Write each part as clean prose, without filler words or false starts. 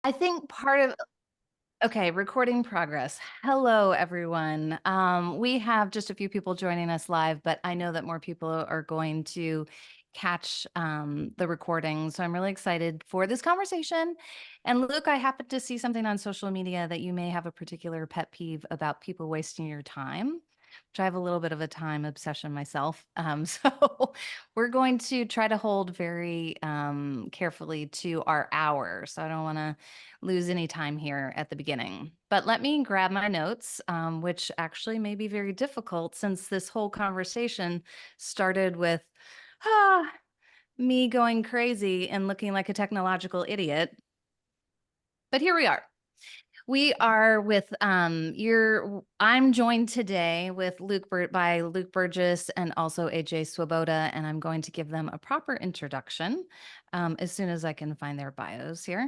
I think part of okay, recording progress. Hello, everyone. We have just a few people joining us live, but I know that more people are going to catch the recording. So I'm really excited for this conversation. And Luke, I happened to see something on social media that you may have a particular pet peeve about people wasting your time, which I have a little bit of a time obsession myself. So we're going to try to hold very carefully to our hour. So I don't want to lose any time here at the beginning. But let me grab my notes, which actually may be very difficult since this whole conversation started with ah, me going crazy and looking like a technological idiot. But here we are. We are with I'm joined today with by Luke Burgis and also A.J. Swoboda, and I'm going to give them a proper introduction as soon as I can find their bios here.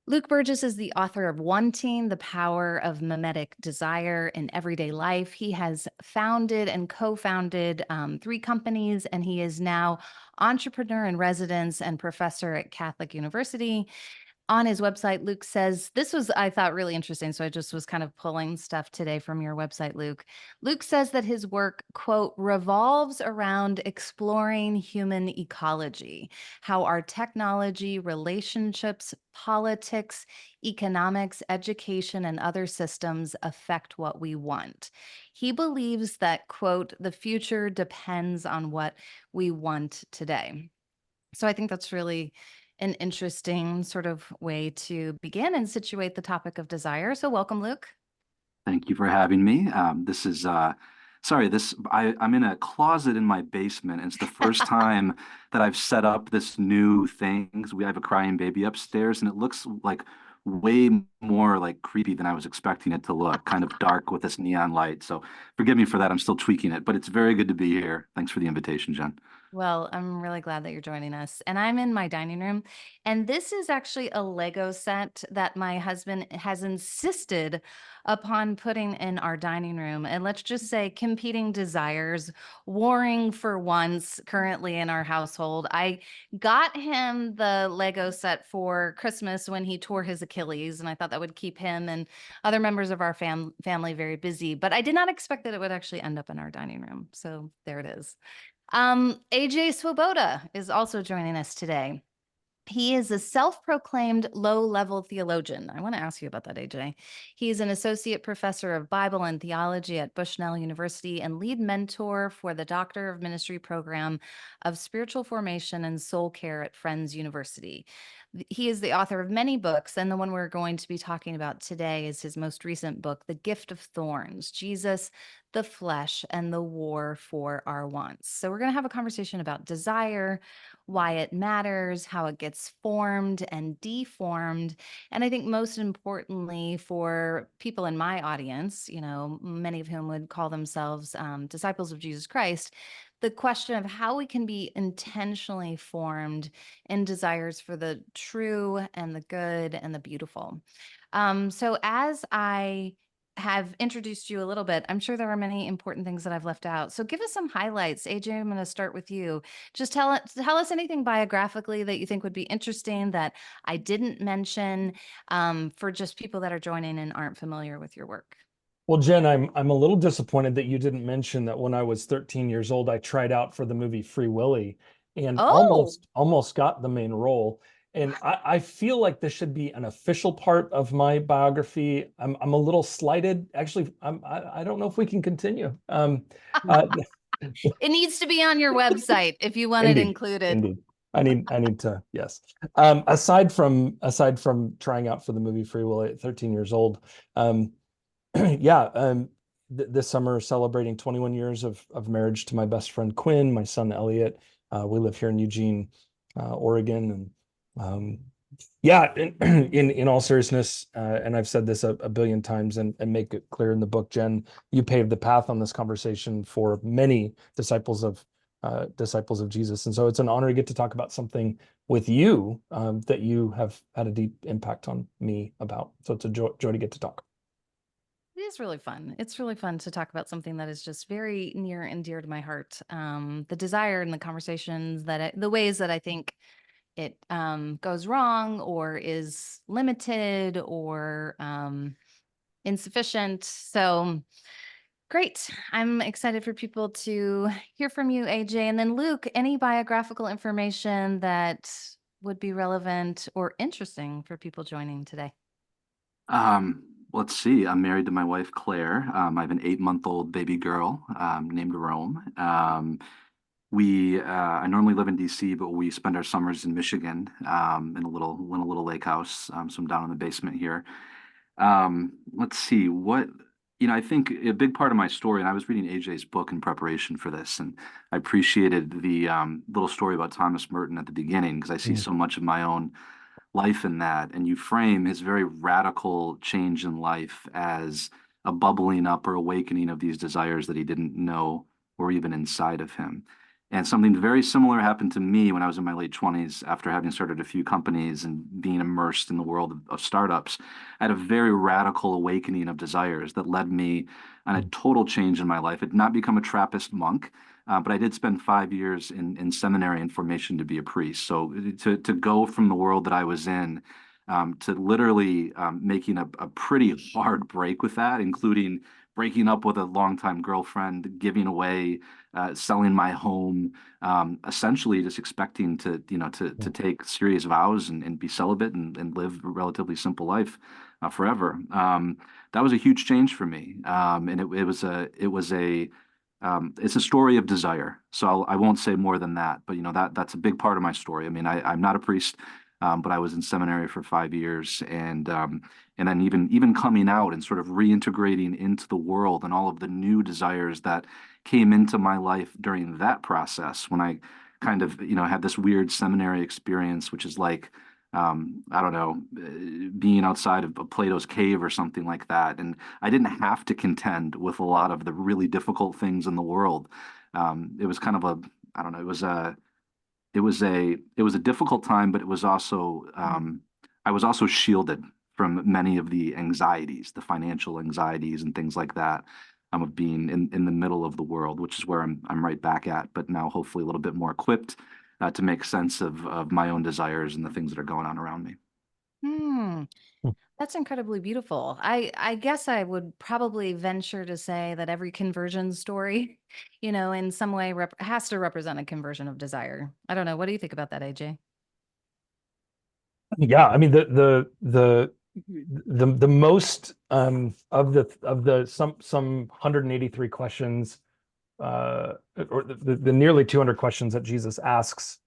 Luke Burgis is the author of Wanting the Power of Mimetic Desire in Everyday Life. He has founded and co-founded 3 companies, and he is now entrepreneur in residence and professor at Catholic University. On his website, Luke says, this was, I thought, really interesting. So I just was kind of pulling stuff today from your website, Luke. Luke says that his work, quote, revolves around exploring human ecology, how our technology, relationships, politics, economics, education, and other systems affect what we want. He believes that, quote, the future depends on what we want today. So I think that's really an interesting sort of way to begin and situate the topic of desire. So welcome, Luke. Thank you for having me. This is sorry, I'm in a closet in my basement, and it's the first time that I've set up this new thing. We have a crying baby upstairs, and it looks like way more like creepy than I was expecting it to look, kind of dark with this neon light. So forgive me for that. I'm still tweaking it, but it's very good to be here. Thanks for the invitation, Jen. Well, I'm really glad that you're joining us. And I'm in my dining room. And this is actually a Lego set that my husband has insisted upon putting in our dining room. And let's just say competing desires, warring for once currently in our household. I got him the Lego set for Christmas when he tore his Achilles. And I thought that would keep him and other members of our family very busy. But I did not expect that it would actually end up in our dining room. So there it is. A.J. Swoboda is also joining us today. He is a self-proclaimed low-level theologian. I want to ask you about that, A.J. He's an associate professor of Bible and Theology at Bushnell University and lead mentor for the Doctor of Ministry program of Spiritual Formation and Soul Care at Friends University. He is the author of many books, and the one we're going to be talking about today is his most recent book, The Gift of Thorns, Jesus, the Flesh, and the War for Our Wants. So we're going to have a conversation about desire, why it matters, how it gets formed and deformed. And I think most importantly for people in my audience, many of whom would call themselves disciples of Jesus Christ, the question of how we can be intentionally formed in desires for the true and the good and the beautiful. So as I have introduced you a little bit, I'm sure there are many important things that I've left out. So give us some highlights. AJ, I'm going to start with you. Just tell us anything biographically that you think would be interesting that I didn't mention for just people that are joining and aren't familiar with your work. Well, Jen, I'm a little disappointed that you didn't mention that when I was 13 years old, I tried out for the movie Free Willy and Oh, almost got the main role. And I feel like this should be an official part of my biography. I'm a little slighted. Actually, I don't know if we can continue. Uh, it needs to be on your website if you want it indeed, included. indeed. I need to, yes. Aside from trying out for the movie Free Willy at 13 years old, yeah, this summer celebrating 21 years of marriage to my best friend Quinn, my son Elliot. We live here in Eugene, Oregon, and yeah, in all seriousness, and I've said this a billion times and make it clear in the book, Jen, you paved the path on this conversation for many disciples of Jesus, and so it's an honor to get to talk about something with you that you have had a deep impact on me about. So it's a joy to get to talk. It is really fun. It's really fun to talk about something that is just very near and dear to my heart. The desire and the conversations the ways that I think it goes wrong or is limited or insufficient. So great. I'm excited for people to hear from you, AJ. And then Luke, any biographical information that would be relevant or interesting for people joining today? Let's see. I'm married to my wife, Claire. I have an 8-month-old baby girl named Rome. I normally live in DC, but we spend our summers in Michigan in a little lake house. So I'm down in the basement here. Let's see I think a big part of my story, and I was reading AJ's book in preparation for this, and I appreciated the little story about Thomas Merton at the beginning because I see so much of my own life in that. And you frame his very radical change in life as a bubbling up or awakening of these desires that he didn't know were even inside of him. And something very similar happened to me when I was in my late 20s after having started a few companies and being immersed in the world of startups. I had a very radical awakening of desires that led me on a total change in my life. I did not become a Trappist monk, but I did spend 5 years in seminary and formation to be a priest. So to go from the world that I was in to literally making a pretty hard break with that, including breaking up with a longtime girlfriend, giving away, selling my home, essentially just expecting to take serious vows and be celibate and live a relatively simple life forever. That was a huge change for me, and it's a story of desire. So I won't say more than that, but that's a big part of my story. I mean, I'm not a priest, but I was in seminary for 5 years, and then even coming out and sort of reintegrating into the world and all of the new desires that came into my life during that process when I kind of had this weird seminary experience, which is like I don't know, being outside of Plato's cave or something like that. And I didn't have to contend with a lot of the really difficult things in the world. It was kind of I don't know, it was a difficult time, but it was also, I was also shielded from many of the anxieties, the financial anxieties and things like that, of being in the middle of the world, which is where I'm right back at, but now hopefully a little bit more equipped to make sense of my own desires and the things that are going on around me. Hmm. That's incredibly beautiful. I guess I would probably venture to say that every conversion story, in some way has to represent a conversion of desire. I don't know. What do you think about that, AJ? Yeah, I mean the most of the some 183 questions or the nearly 200 questions that Jesus asks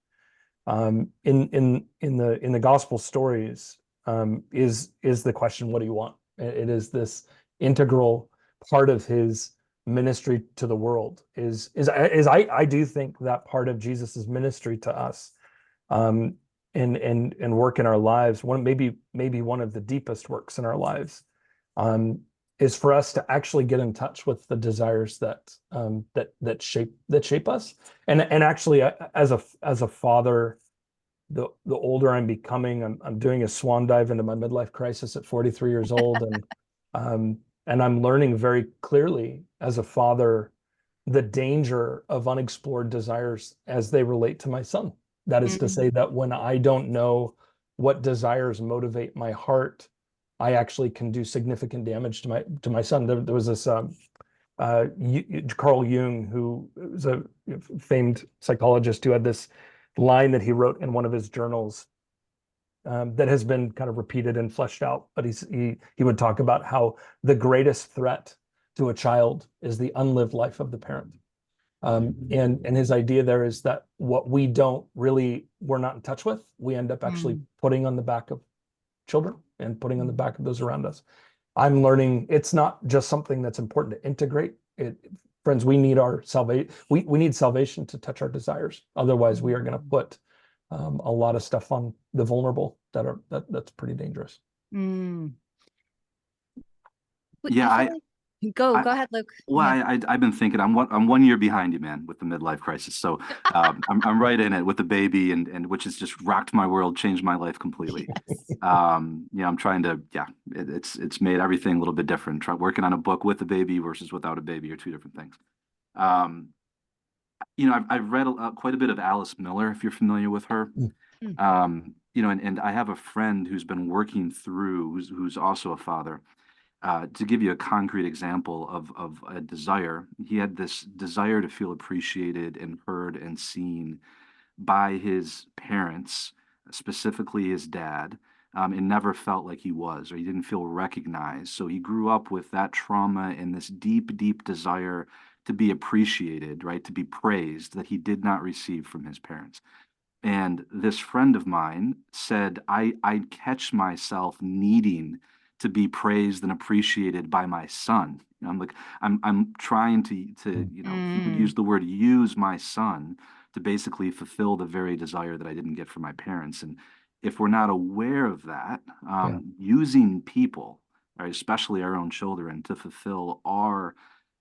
in the gospel stories is the question, what do you want? It is this integral part of his ministry to the world. I do think that part of Jesus's ministry to us and work in our lives, maybe one of the deepest works in our lives, is for us to actually get in touch with the desires that shape us. And actually, as a father, the older I'm becoming, I'm doing a swan dive into my midlife crisis at 43 years old, and I'm learning very clearly as a father the danger of unexplored desires as they relate to my son. That is to say that when I don't know what desires motivate my heart, I actually can do significant damage to my son. There was this Carl Jung, who was a famed psychologist, who had this line that he wrote in one of his journals that has been kind of repeated and fleshed out. But he would talk about how the greatest threat to a child is the unlived life of the parent. And his idea there is that what we're not in touch with, we end up actually putting on the back of children and putting on the back of those around us. I'm learning it's not just something that's important to integrate. Friends, we need our salvation. We need salvation to touch our desires. Otherwise, we are going to put a lot of stuff on the vulnerable that's pretty dangerous. Yeah, Go ahead, Luke. Well, Yeah. I've been thinking I'm 1 year behind you, man, with the midlife crisis. So I'm right in it with the baby, and which has just rocked my world, changed my life completely. Yes. I'm trying to, it's made everything a little bit different. Working on a book with a baby versus without a baby are two different things. I've read quite a bit of Alice Miller, if you're familiar with her. Mm. And I have a friend who's been working through, who's also a father. To give you a concrete example of a desire, he had this desire to feel appreciated and heard and seen by his parents, specifically his dad, and never felt like he was, or he didn't feel recognized. So he grew up with that trauma and this deep, deep desire to be appreciated, right? To be praised that he did not receive from his parents. And this friend of mine said, I catch myself needing to be praised and appreciated by my son. I'm like, I'm trying he would Mm. use the word use my son to basically fulfill the very desire that I didn't get from my parents. And if we're not aware of that, Yeah. using people, right, especially our own children, to fulfill our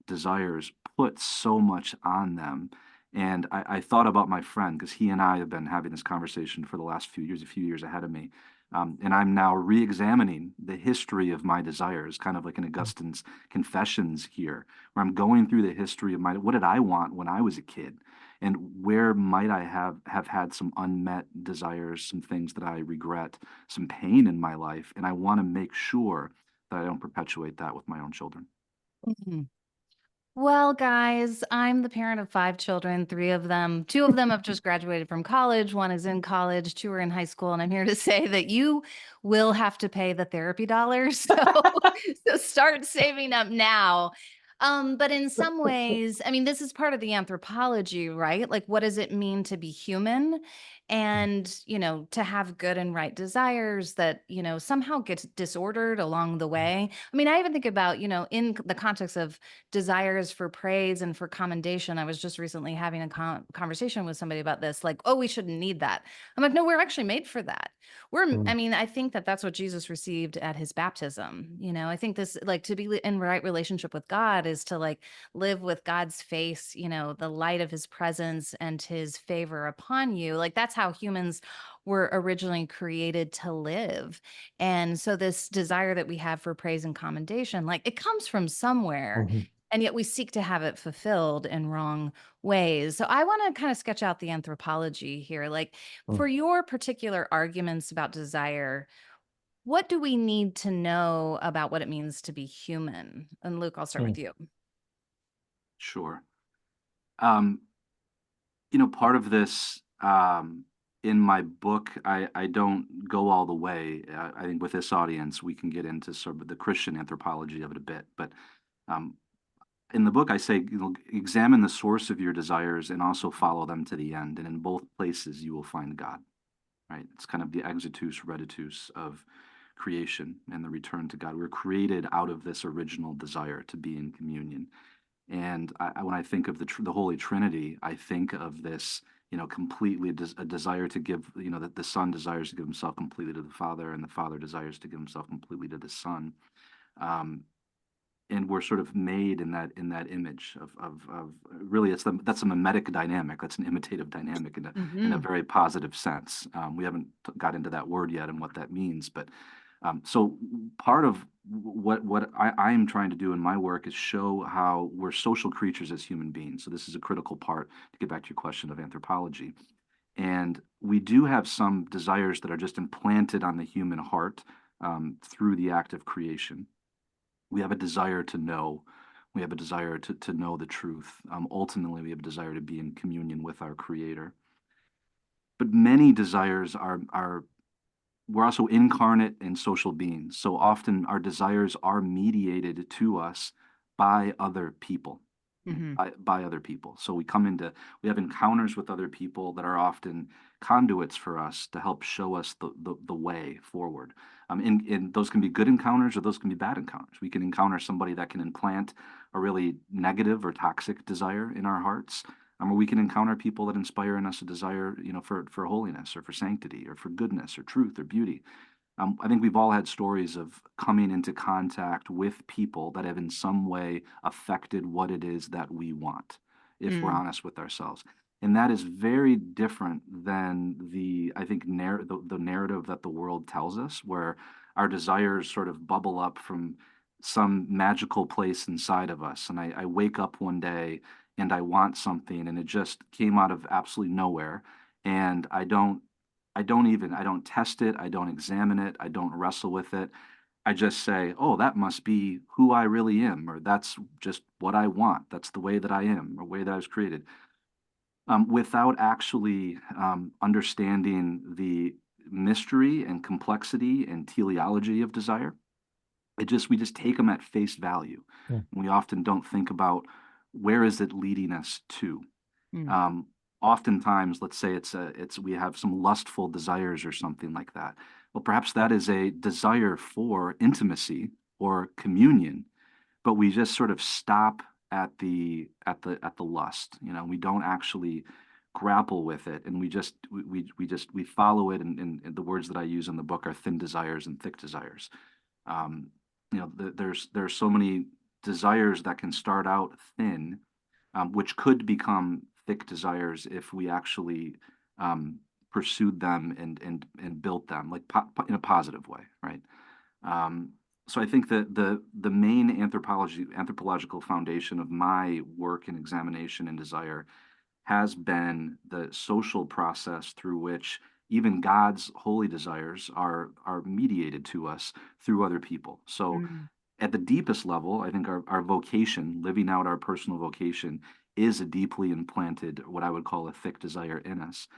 desires put so much on them. And I thought about my friend because he and I have been having this conversation for the last few years, a few years ahead of me. And I'm now re-examining the history of my desires, kind of like in Augustine's Confessions here, where I'm going through the history of what did I want when I was a kid? And where might I have had some unmet desires, some things that I regret, some pain in my life, and I want to make sure that I don't perpetuate that with my own children. Mhm. Well, guys, I'm the parent of 5 children, two of them have just graduated from college. One is in college, two are in high school. And I'm here to say that you will have to pay the therapy dollars. So start saving up now. But in some ways, I mean, this is part of the anthropology, right? Like, what does it mean to be human? And, to have good and right desires that, somehow gets disordered along the way. I mean, I even think about, in the context of desires for praise and for commendation. I was just recently having a conversation with somebody about this, like, oh, we shouldn't need that. I'm like, no, we're actually made for that. I Mm. mean, I think that that's what Jesus received at his baptism. I think this, like, to be in right relationship with God is to, like, live with God's face, the light of his presence and his favor upon you. Like, that's how humans were originally created to live. And so this desire that we have for praise and commendation, like, it comes from somewhere. Mhm. And yet we seek to have it fulfilled in wrong ways. So I want to kind of sketch out the anthropology here. Like, Mm. for your particular arguments about desire, what do we need to know about what it means to be human? And Luke, I'll start Mm. with you. Sure. Um, Part of this, in my book, I don't go all the way. I think with this audience, we can get into sort of the Christian anthropology of it a bit. But um, in the book, I say, examine the source of your desires and also follow them to the end. And in both places, you will find God, right? It's kind of the exitus reditus of creation and the return to God. We're created out of this original desire to be in communion. And when I think of the Holy Trinity, I think of this, completely a desire to give, that the Son desires to give himself completely to the Father, and the Father desires to give himself completely to the Son. Um, and we're sort of made in that image of really that's a mimetic dynamic. That's an imitative dynamic in a Hmm. very positive sense. We haven't got into that word yet and what that means, but so part of what I am trying to do in my work is show how we're social creatures as human beings. So this is a critical part to get back to your question of anthropology. And we do have some desires that are just implanted on the human heart through the act of creation. We have a desire to know. We have a desire to know the truth. Ultimately, we have a desire to be in communion with our Creator. But many desires are we're also incarnate and social beings. So often our desires are mediated to us by other people, Hmm. by other people. So we have encounters with other people that are often conduits for us to help show us the way forward. And those can be good encounters or those can be bad encounters. We can encounter somebody that can implant a really negative or toxic desire in our hearts. Or we can encounter people that inspire in us a desire, for holiness or for sanctity or for goodness or truth or beauty. I think we've all had stories of coming into contact with people that have in some way affected what it is that we want, if we're Mm. honest with ourselves. And that is very different than I think, the narrative that the world tells us, where our desires sort of bubble up from some magical place inside of us. And I wake up one day and I want something, and it just came out of absolutely nowhere. And I don't I don't test it. I don't examine it. I don't wrestle with it. I just say, oh, that must be who I really am, or that's just what I want. That's the way that I am, or way that I was created, without actually understanding the mystery and complexity and teleology of desire. We just take them at face value. Mm. We often don't think about where is it leading us to. Mm. Um, Oftentimes, let's say we have some lustful desires or something like that. Well, perhaps that is a desire for intimacy or communion, but we just sort of stop at the lust. We don't actually grapple with it, and we follow it. And the words that I use in the book are thin desires and thick desires. Um, there's so many desires that can start out thin, which could become thick desires if we actually pursued them and built them like in a positive way, right? So I think that the main anthropological foundation of my work and examination and desire has been the social process through which even God's holy desires are mediated to us through other people. So Mm. at the deepest level, I think our vocation, living out our personal vocation, is a deeply implanted, what I would call a thick desire in us.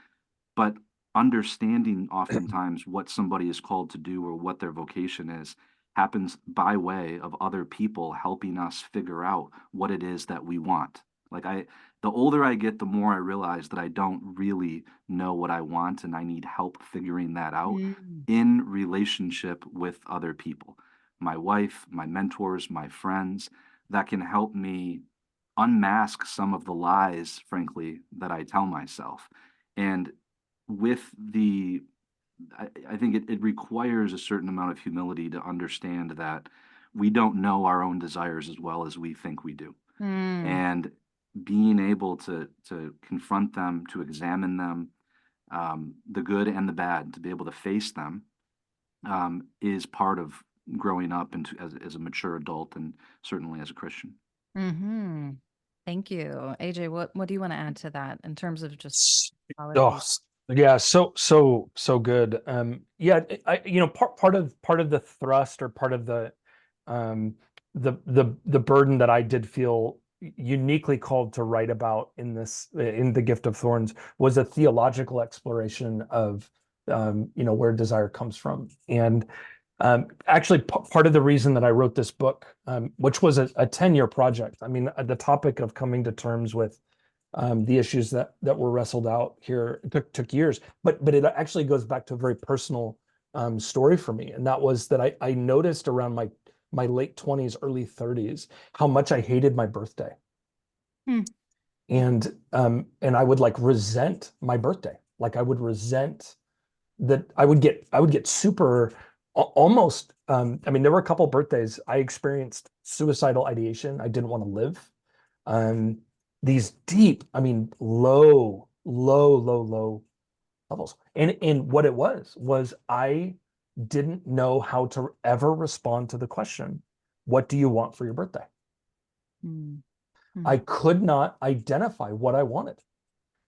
But understanding oftentimes what somebody is called to do or what their vocation is happens by way of other people helping us figure out what it is that we want. The older I get, the more I realize that I don't really know what I want, and I need help figuring that out Mm. in relationship with other people, my wife, my mentors, my friends, that can help me unmask some of the lies, frankly, that I tell myself. And with I think it requires a certain amount of humility to understand that we don't know our own desires as well as we think we do. Mm. And being able to confront them, to examine them, the good and the bad, to be able to face them, is part of growing up into as a mature adult and certainly as a Christian. Hmm. Thank you. AJ, what do you want to add to that in terms of just Oh, theology? yeah, so good. Yeah, part of the thrust, or part of um the burden that I did feel uniquely called to write about in the Gift of Thorns, was a theological exploration of where desire comes from. And actually, part of the reason that I wrote this book, which was a 10-year project. I mean, the topic of coming to terms with the issues that were wrestled out here took years, but it actually goes back to a very personal story for me, and that was that I noticed around my late 20s, early 30s, how much I hated my birthday. Hmm. And I would like resent my birthday. Like I would resent that I would get super almost I mean, there were a couple birthdays I experienced suicidal ideation. I didn't want to live. Um, these deep, I mean, low levels. And what it was I didn't know how to ever respond to the question, what do you want for your birthday? Mm. Mm. I could not identify what I wanted.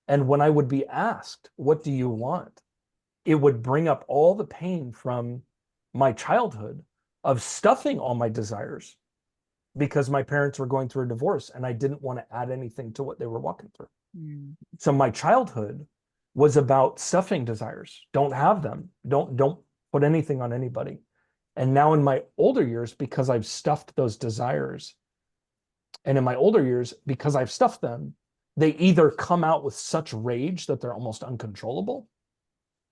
And when I would be asked, what do you want? It would bring up all the pain from my childhood of stuffing all my desires because my parents were going through a divorce and I didn't want to add anything to what they were walking through. Mm. So my childhood was about stuffing desires. Don't have them. Don't put anything on anybody. And now in my older years, because I've stuffed those desires, and in my older years, because I've stuffed them, they either come out with such rage that they're almost uncontrollable,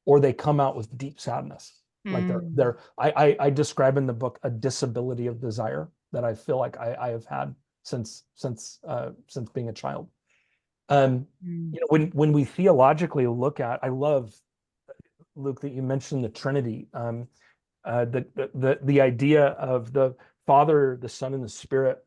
or they come out with deep sadness. Like Mm. I describe in the book a disability of desire that I feel like I have had since being a child. Mm. When we theologically look at, I love, Luke, that you mentioned the Trinity, the idea of the Father, the Son, and the Spirit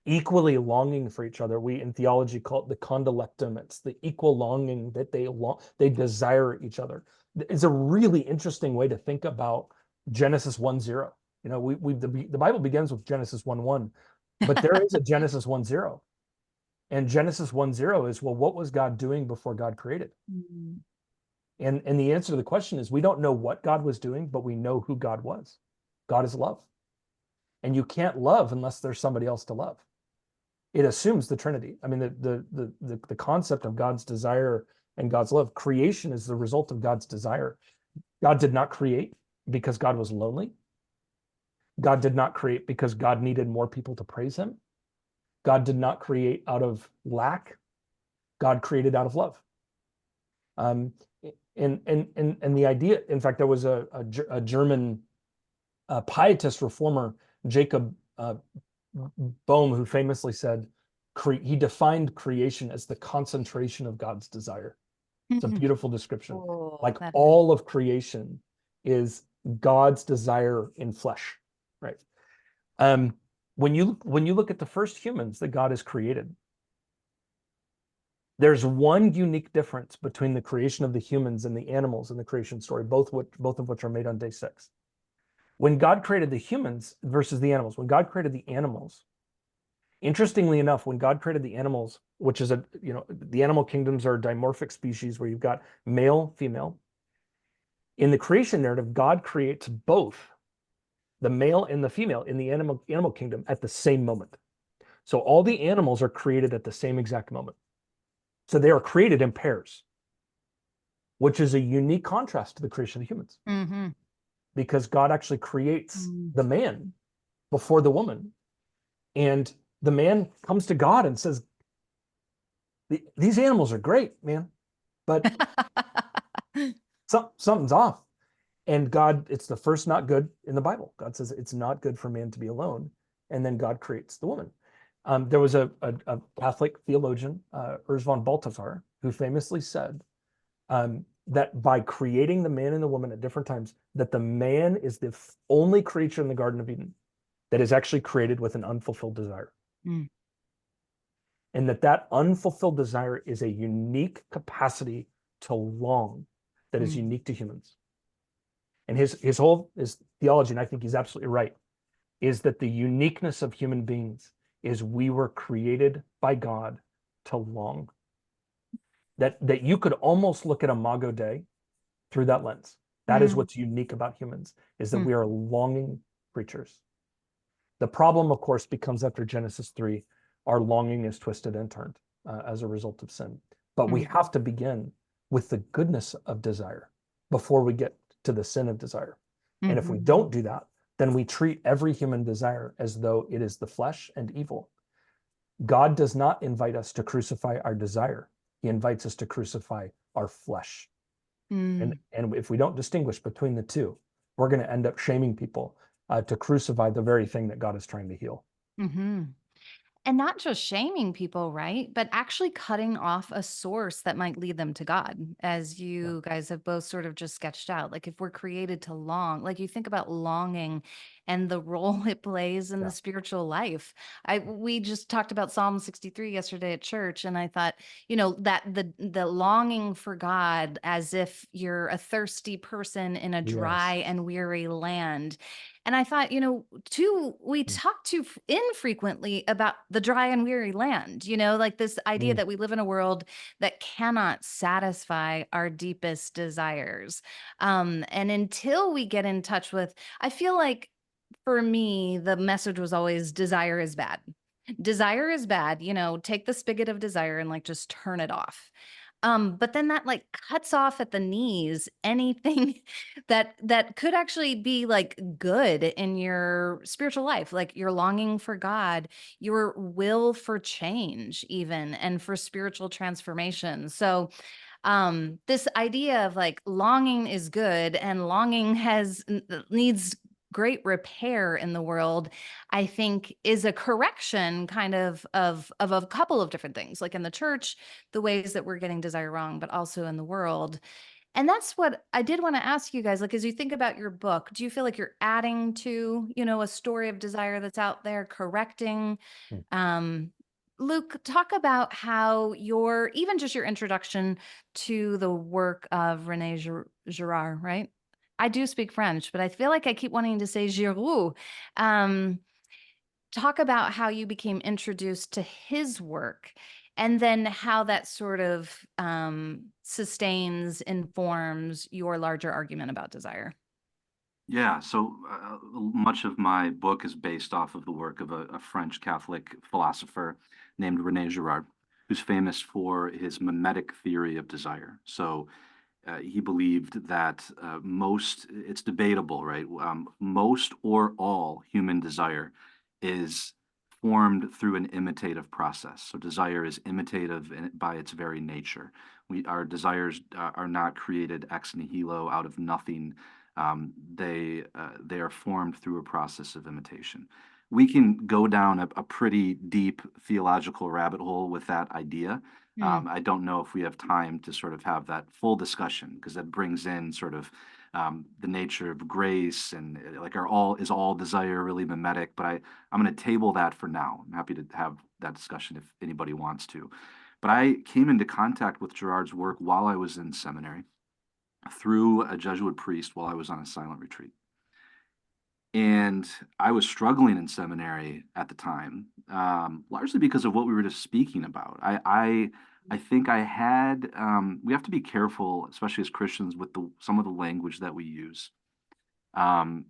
equally longing for each other. We in theology call it the condilectum. It's the equal longing that they desire each other. It's a really interesting way to think about Genesis 1:0. The Bible begins with Genesis 1:1, but there is a Genesis 1:0. And Genesis 1:0 is, well, what was God doing before God created? Mm. And the answer to the question is we don't know what God was doing, but we know who God was. God is love. And you can't love unless there's somebody else to love. It assumes the Trinity. I mean, the concept of God's desire and God's love, creation is the result of God's desire. God did not create because God was lonely. God did not create because God needed more people to praise him. God did not create out of lack. God created out of love. And the idea, in fact, there was a German pietist reformer, Jacob Bohm, who famously said, he defined creation as the concentration of God's desire. It's a beautiful description. Oh, Like that is. all of creation is God's desire in flesh, right? When you look at the first humans that God has created, there's one unique difference between the creation of the humans and the animals in the creation story, both of which are made on day 6. When God created the humans versus the animals, when God created the animals, interestingly enough, when God created the animals, which is the animal kingdoms are dimorphic species where you've got male, female. In the creation narrative, God creates both the male and the female in the animal kingdom at the same moment. So all the animals are created at the same exact moment. So they are created in pairs, which is a unique contrast to the creation of the humans. Mm-hmm. Because God actually creates the man before the woman. And the man comes to God and says, these animals are great, man, but something's off. And God, it's the first not good in the Bible. God says it's not good for man to be alone. And then God creates the woman. There was a Catholic theologian, Urs von Balthasar, who famously said that by creating the man and the woman at different times, that the man is the only creature in the Garden of Eden that is actually created with an unfulfilled desire. And that unfulfilled desire is a unique capacity to long that is unique to humans. And his theology, and I think he's absolutely right, is that the uniqueness of human beings is we were created by God to long. That you could almost look at Imago Dei through that lens. That is what's unique about humans, is that we are longing creatures. The problem, of course, becomes after Genesis 3, our longing is twisted and turned as a result of sin. But we have to begin with the goodness of desire before we get to the sin of desire. And if we don't do that, then we treat every human desire as though it is the flesh and evil. God does not invite us to crucify our desire. He invites us to crucify our flesh. And if we don't distinguish between the two, we're going to end up shaming people to crucify the very thing that God is trying to heal. And not just shaming people, right? But actually cutting off a source that might lead them to God, as you guys have both sort of just sketched out. Like if we're created to long, like you think about longing and the role it plays in the spiritual life. We just talked about Psalm 63 yesterday at church, and I thought, that the longing for God as if you're a thirsty person in a dry and weary land. And I thought, we talk too infrequently about the dry and weary land, like this idea that we live in a world that cannot satisfy our deepest desires. And until we get in touch with, I feel like for me, the message was always desire is bad. Desire is bad, take the spigot of desire and like just turn it off. But then that like cuts off at the knees anything that could actually be like good in your spiritual life, like your longing for God, your will for change even, and for spiritual transformation. So this idea of like longing is good and longing needs great repair in the world, I think is a correction kind of a couple of different things, like in the church, the ways that we're getting desire wrong, but also in the world. And that's what I did want to ask you guys, like, as you think about your book, do you feel like you're adding to, a story of desire that's out there, correcting? Luke, talk about how even just your introduction to the work of René Girard, right? I do speak French, but I feel like I keep wanting to say Giroux. Talk about how you became introduced to his work and then how that sort of sustains, informs your larger argument about desire. Yeah, so much of my book is based off of the work of a French Catholic philosopher named René Girard, who's famous for his mimetic theory of desire. So he believed that it's debatable, right? Most or all human desire is formed through an imitative process. So desire is imitative by its very nature. Our desires are not created ex nihilo out of nothing. They are formed through a process of imitation. We can go down a pretty deep theological rabbit hole with that idea. I don't know if we have time to sort of have that full discussion because that brings in sort of the nature of grace and like is all desire really mimetic? But I'm going to table that for now. I'm happy to have that discussion if anybody wants to. But I came into contact with Girard's work while I was in seminary through a Jesuit priest while I was on a silent retreat. And I was struggling in seminary at the time, largely because of what we were just speaking about. I think I had, we have to be careful, especially as Christians, with some of the language that we use. The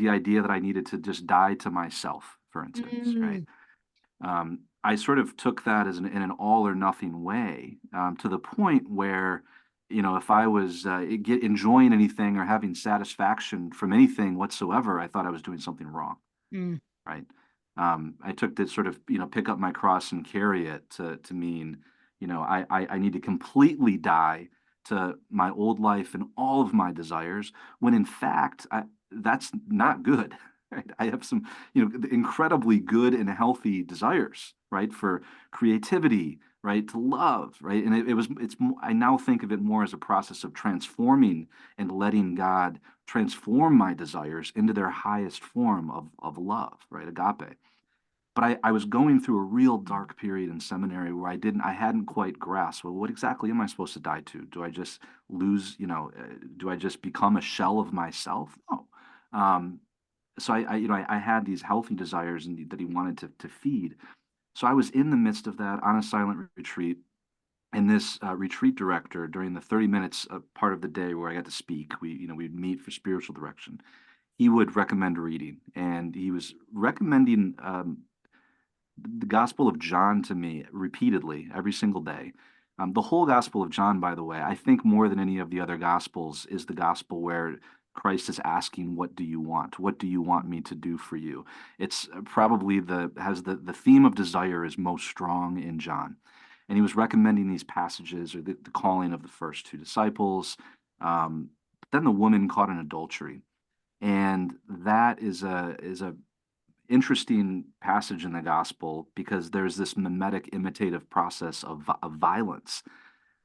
idea that I needed to just die to myself, for instance, right? I sort of took that as in an all or nothing way, to the point where, if I was enjoying anything or having satisfaction from anything whatsoever, I thought I was doing something wrong, right? I took this sort of, pick up my cross and carry it to mean, I need to completely die to my old life and all of my desires, when in fact, that's not good. Right? I have some, incredibly good and healthy desires, right? For creativity, right? To love, right? And I now think of it more as a process of transforming and letting God transform my desires into their highest form of love, right? Agape. But I was going through a real dark period in seminary where I hadn't quite grasped, well, what exactly am I supposed to die to? Do I just lose, do I just become a shell of myself? No. So I had these healthy desires that he wanted to feed. So I was in the midst of that on a silent retreat, and this retreat director, during the 30 minutes part of the day where I got to speak, we'd meet for spiritual direction. He would recommend reading, and he was recommending the Gospel of John to me repeatedly every single day. The whole Gospel of John, by the way, I think more than any of the other Gospels, is the Gospel where Christ is asking, "What do you want? What do you want me to do for you?" It's probably the theme of desire is most strong in John, and he was recommending these passages or the calling of the first two disciples. But then the woman caught in adultery, and that is a interesting passage in the gospel because there's this mimetic imitative process of violence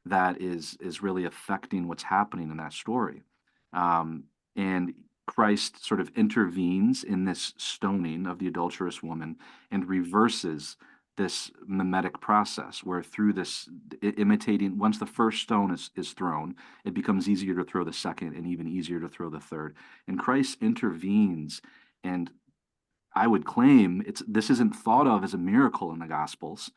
that is really affecting what's happening in that story. And Christ sort of intervenes in this stoning of the adulterous woman and reverses this mimetic process where through this imitating, once the first stone is thrown, it becomes easier to throw the second and even easier to throw the third. And Christ intervenes, and I would claim this isn't thought of as a miracle in the Gospels,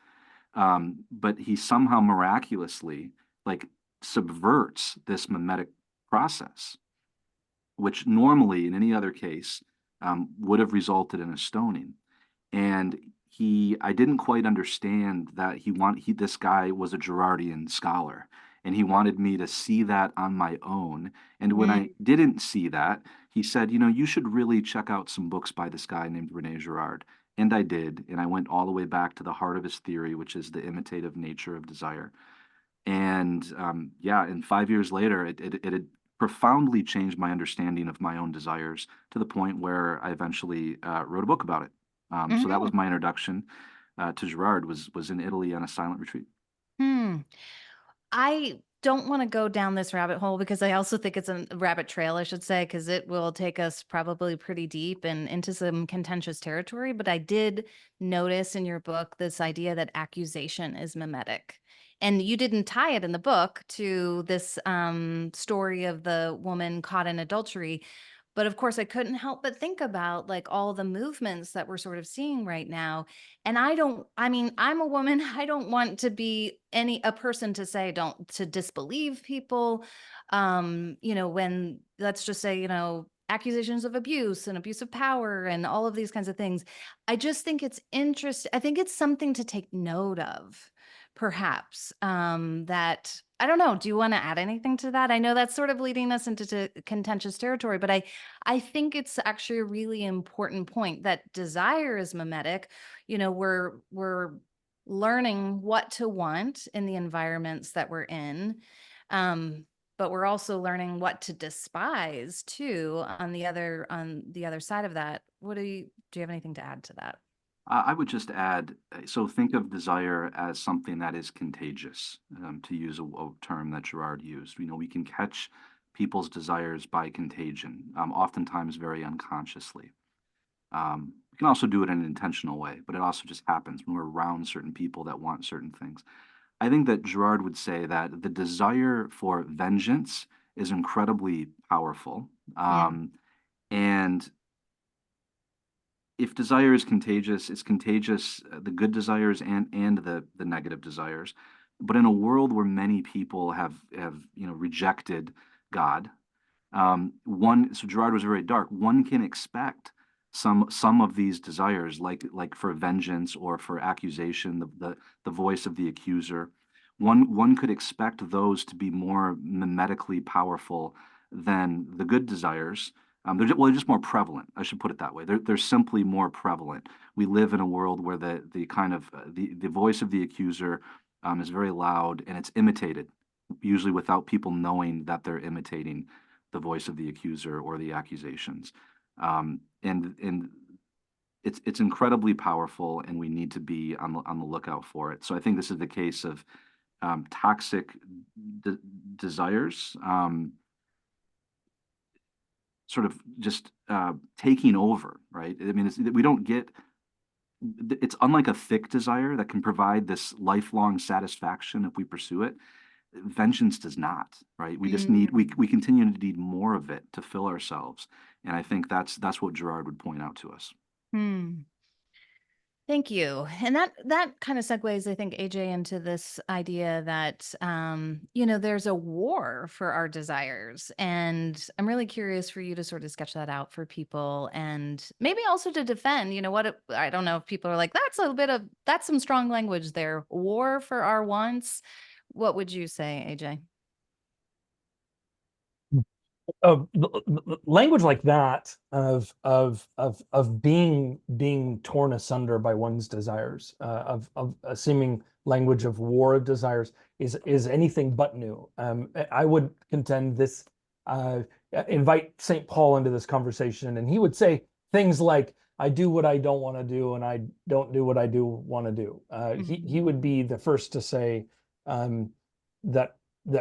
but he somehow miraculously like subverts this mimetic process, which normally in any other case would have resulted in a stoning. And I didn't quite understand that this guy was a Girardian scholar, and he wanted me to see that on my own. And when I didn't see that, he said, you should really check out some books by this guy named René Girard. And I did, and I went all the way back to the heart of his theory, which is the imitative nature of desire. And and 5 years later, it had profoundly changed my understanding of my own desires to the point where I eventually wrote a book about it. So that was my introduction to Girard, was in Italy on a silent retreat. I don't want to go down this rabbit hole because I also think it's a rabbit trail, I should say, because it will take us probably pretty deep and into some contentious territory. But I did notice in your book this idea that accusation is mimetic. And you didn't tie it in the book to this story of the woman caught in adultery. But of course, I couldn't help but think about like all the movements that we're sort of seeing right now. And I mean, I'm a woman. I don't want to be a person to say, don't, to disbelieve people. When let's just say, accusations of abuse and abuse of power and all of these kinds of things. I just think it's interesting. I think it's something to take note of, perhaps, that I don't know. Do you want to add anything to that? I know that's sort of leading us into contentious territory, but I think it's actually a really important point that desire is mimetic. We're learning what to want in the environments that we're in. But we're also learning what to despise too on the other side of that. Do you have anything to add to that? I would just add, so think of desire as something that is contagious, to use a term that Gerard used. We can catch people's desires by contagion, oftentimes very unconsciously. We can also do it in an intentional way, but it also just happens when we're around certain people that want certain things. I think that Gerard would say that the desire for vengeance is incredibly powerful. Yeah. And if desire is contagious, it's contagious, the good desires and the negative desires. But in a world where many people have rejected God, so Gerard was very dark. One can expect some of these desires, like for vengeance or for accusation, the voice of the accuser. One could expect those to be more mimetically powerful than the good desires. They're just more prevalent. I should put it that way. They're simply more prevalent. We live in a world where the kind of the voice of the accuser is very loud, and it's imitated, usually without people knowing that they're imitating the voice of the accuser or the accusations. And it's incredibly powerful, and we need to be on the lookout for it. So I think this is the case of toxic desires. Sort of just taking over, right? I mean, we don't get, it's unlike a thick desire that can provide this lifelong satisfaction if we pursue it. Vengeance does not, right? We just need, we continue to need more of it to fill ourselves. And I think that's what Gerard would point out to us. Hmm. Thank you. And that kind of segues, I think, AJ, into this idea that there's a war for our desires. And I'm really curious for you to sort of sketch that out for people and maybe also to defend, I don't know if people are like, that's some strong language there. War for our wants. What would you say, AJ? Language like that of being torn asunder by one's desires, of a seeming language of war of desires is anything but new. I would contend this, invite St. Paul into this conversation, and he would say things like, I do what I don't want to do, and I don't do what I do want to do. He would be the first to say that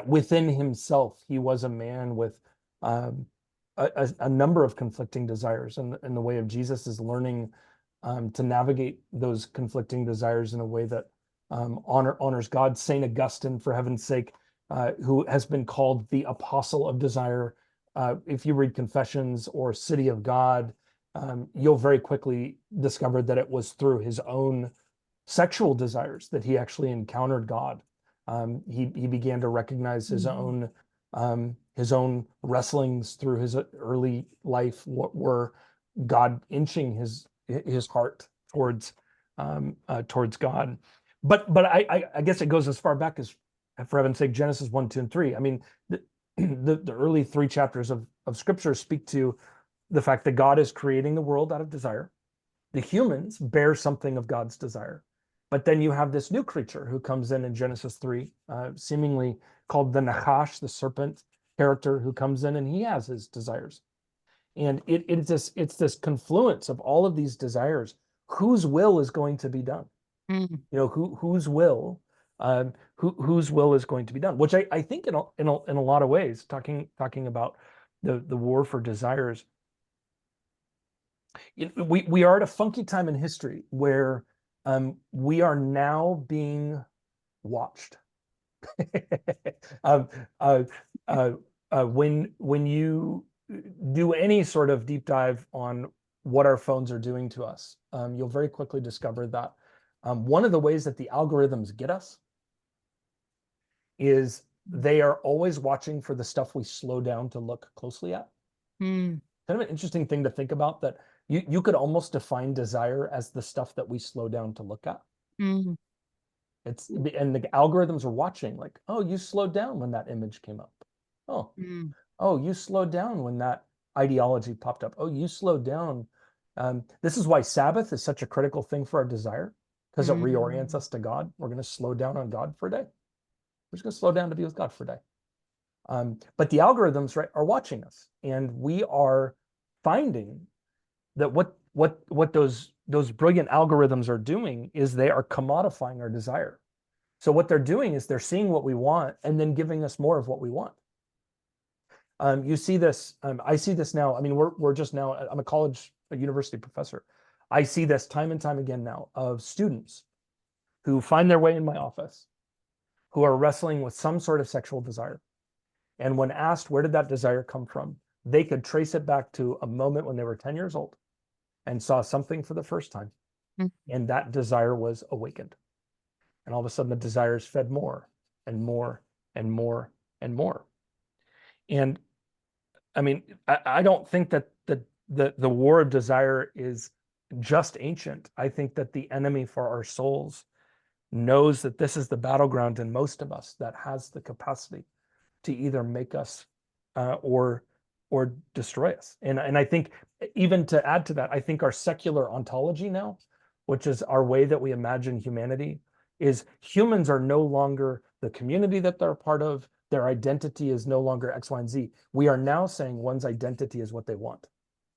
within himself he was a man with a number of conflicting desires, and the way of Jesus is learning to navigate those conflicting desires in a way that honors God. Saint Augustine, for heaven's sake, who has been called the apostle of desire. If you read Confessions or City of God, you'll very quickly discover that it was through his own sexual desires that he actually encountered God. He began to recognize his own wrestlings through his early life, what were God inching his heart towards God. But I guess it goes as far back as, for heaven's sake, Genesis 1, 2, and 3. I mean, the early 3 chapters of Scripture speak to the fact that God is creating the world out of desire. The humans bear something of God's desire. But then you have this new creature who comes in Genesis 3, seemingly called the Nachash, the serpent character, who comes in and he has his desires. And it's this confluence of all of these desires. Whose will is going to be done? Whose will is going to be done? Which I think in a lot of ways, talking about the war for desires, we are at a funky time in history where we are now being watched. When do any sort of deep dive on what our phones are doing to us, you'll very quickly discover that one of the ways that the algorithms get us is they are always watching for the stuff we slow down to look closely at. Mm. Kind of an interesting thing to think about, that you could almost define desire as the stuff that we slow down to look at. Mm. And the algorithms are watching, like, oh, you slowed down when that image came up. Oh, Mm. oh, you slowed down when that ideology popped up. Oh, you slowed down. This is why Sabbath is such a critical thing for our desire, because it reorients us to God. We're going to slow down on God for a day. We're just going to slow down to be with God for a day. But the algorithms, right, are watching us, and we are finding that what those brilliant algorithms are doing is they are commodifying our desire. So what they're doing is they're seeing what we want and then giving us more of what we want. You see this. I see this now. I mean, we're just now. I'm a university professor. I see this time and time again now of students who find their way in my office, who are wrestling with some sort of sexual desire, and when asked where did that desire come from, they could trace it back to a moment when they were 10 years old and saw something for the first time, and that desire was awakened. And all of a sudden, the desires fed more and more and more and more. And I mean, I don't think that the war of desire is just ancient. I think that the enemy for our souls knows that this is the battleground in most of us that has the capacity to either make us or destroy us. And I think, even to add to that, I think our secular ontology now, which is our way that we imagine humanity, is humans are no longer the community that they're a part of. Their identity is no longer X, Y, and Z. We are now saying one's identity is what they want.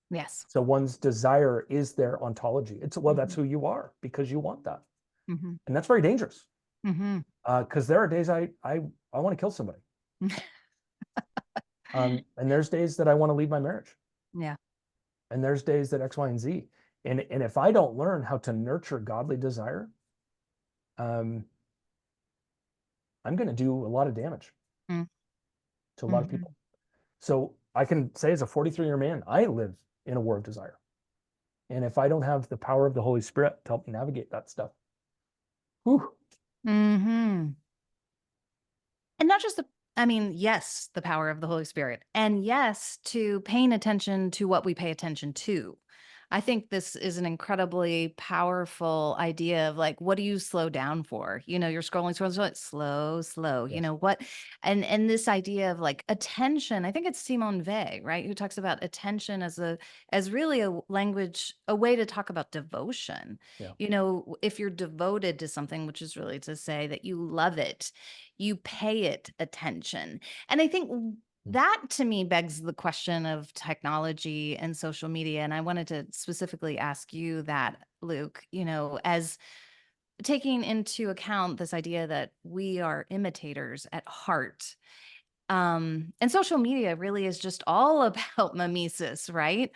Yes. So one's desire is their ontology. It's, well, that's who you are because you want that. And that's very dangerous. Because there are days I want to kill somebody. And there's days that I want to leave my marriage. Yeah. And there's days that X, Y, and Z. And if I don't learn how to nurture godly desire, I'm going to do a lot of damage to a lot of people. So I can say, as a 43-year man, I live in a war of desire. And if I don't have the power of the Holy Spirit to help me navigate that stuff, whew. And not just yes, the power of the Holy Spirit, and yes, to paying attention to what we pay attention to. I think this is an incredibly powerful idea of, like, what do you slow down for? You're scrolling, slow, Yes. what, and this idea of, like, attention. I think it's Simone Weil, right? Who talks about attention as really a language, a way to talk about devotion. Yeah. If you're devoted to something, which is really to say that you love it, you pay it attention. And I think that, to me, begs the question of technology and social media. And I wanted to specifically ask you that, Luke, as taking into account this idea that we are imitators at heart. And social media really is just all about mimesis, right?